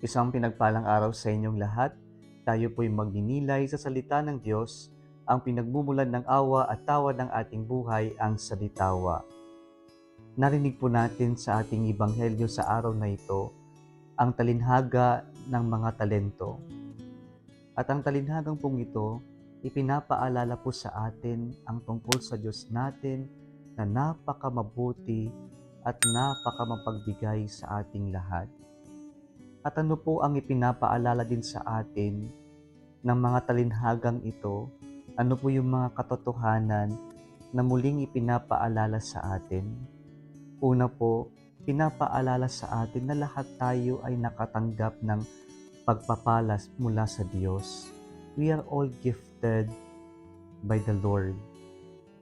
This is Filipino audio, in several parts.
Isang pinagpalang araw sa inyong lahat. Tayo po'y magninilay sa salita ng Diyos, ang pinagmumulan ng awa at tawa ng ating buhay, ang salitawa. Narinig po natin sa ating ebanghelyo sa araw na ito ang talinhaga ng mga talento. At ang talinhagang pong ito, ipinapaalala po sa atin ang tungkol sa Diyos natin na napakamabuti at napakamapagbigay sa ating lahat. At ano po ang ipinapaalala din sa atin ng mga talinhagang ito? Ano po yung mga katotohanan na muling ipinapaalala sa atin? Una po, pinapaalala sa atin na lahat tayo ay nakatanggap ng pagpapalas mula sa Diyos. We are all gifted by the Lord.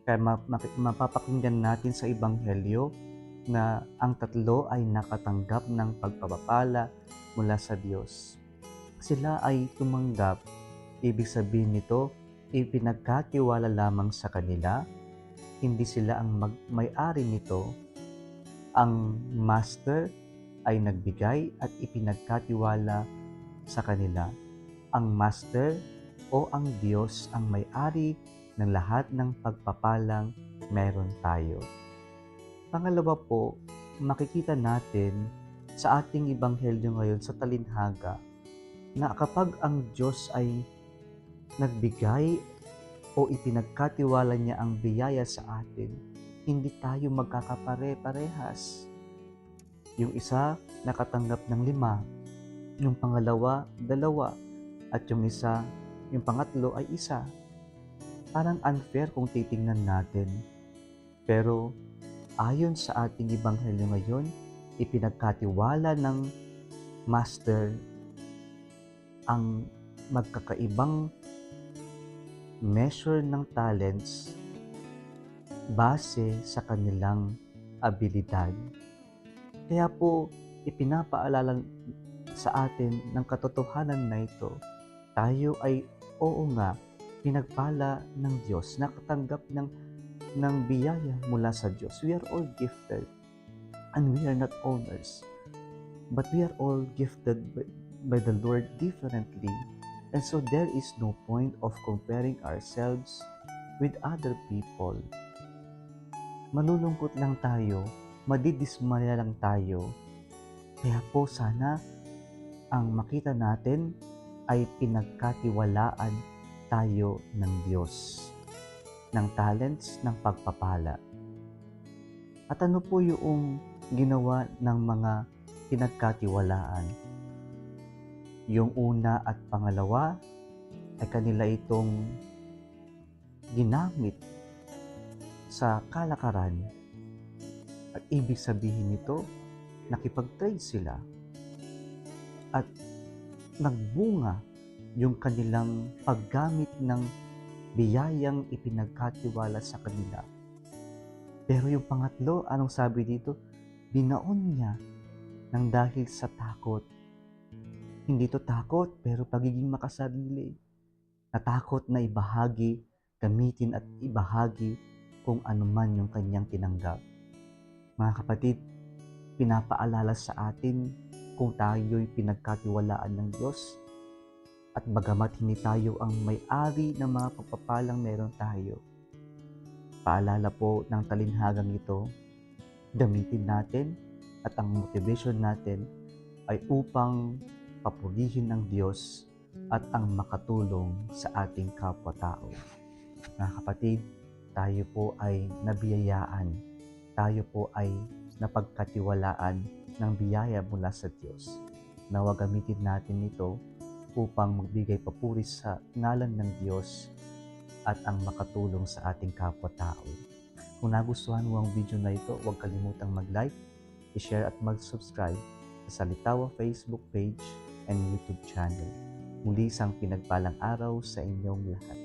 Kaya mapapakinggan natin sa Ebanghelyo na ang tatlo ay nakatanggap ng pagpapala mula sa Diyos. Sila ay tumanggap, ibig sabihin nito, ipinagkatiwala lamang sa kanila, hindi sila ang may-ari nito. Ang master ay nagbigay at ipinagkatiwala sa kanila. Ang master o ang Diyos ang may-ari ng lahat ng pagpapalang meron tayo. Pangalawa po, makikita natin sa ating ebanghelyo ngayon sa talinhaga na kapag ang Diyos ay nagbigay o ipinagkatiwala niya ang biyaya sa atin, hindi tayo magkakapare-parehas. Yung isa nakatanggap ng 5, yung pangalawa 2, at yung pangatlo ay 1. Parang unfair kung titingnan natin. Pero ayon sa ating ebanghelyo ngayon, ipinagkatiwala ng master ang magkakaibang measure ng talents base sa kanilang abilidad. Kaya po, ipinapaalala sa atin ng katotohanan na ito, tayo ay oo nga, pinagpala ng Diyos, nakatanggap ng biyaya mula sa Diyos. We are all gifted and we are not owners, but we are all gifted by the Lord differently. And so there is no point of comparing ourselves with other people. Malulungkot lang tayo, madidismaya lang tayo. Kaya po sana ang makita natin ay pinagkatiwalaan tayo ng Diyos, ng talents, ng pagpapala. At ano po yung ginawa ng mga pinagkatiwalaan? Yung una at pangalawa ay kanila itong ginamit sa kalakaran. At ibig sabihin nito, nakipag-trade sila at nagbunga yung kanilang paggamit ng biyayang ipinagkatiwala sa kanila. Pero yung pangatlo, anong sabi dito? Binaon niya ng dahil sa takot. Hindi to takot, pero pagiging makasarili. Natakot na ibahagi, gamitin at ibahagi kung ano man yung kanyang tinanggap. Mga kapatid, pinapaalala sa atin kung tayo'y pinagkatiwalaan ng Diyos at bagamat hindi tayo ang may-ari ng mga pagpapalang meron tayo. Paalala po ng talinhagang ito, gamitin natin at ang motivation natin ay upang papurihin ng Diyos at ang makatulong sa ating kapwa-tao. Mga kapatid, tayo po ay nabiyayaan. Tayo po ay napagkatiwalaan ng biyaya mula sa Diyos. Nawa gamitin natin ito upang magbigay papuri sa ngalan ng Diyos at ang makatulong sa ating kapwa-tao. Kung nagustuhan mo ang video na ito, huwag kalimutang mag-like, i-share at mag-subscribe sa Salitawa Facebook page and YouTube channel. Muli isang pinagpalang araw sa inyong lahat.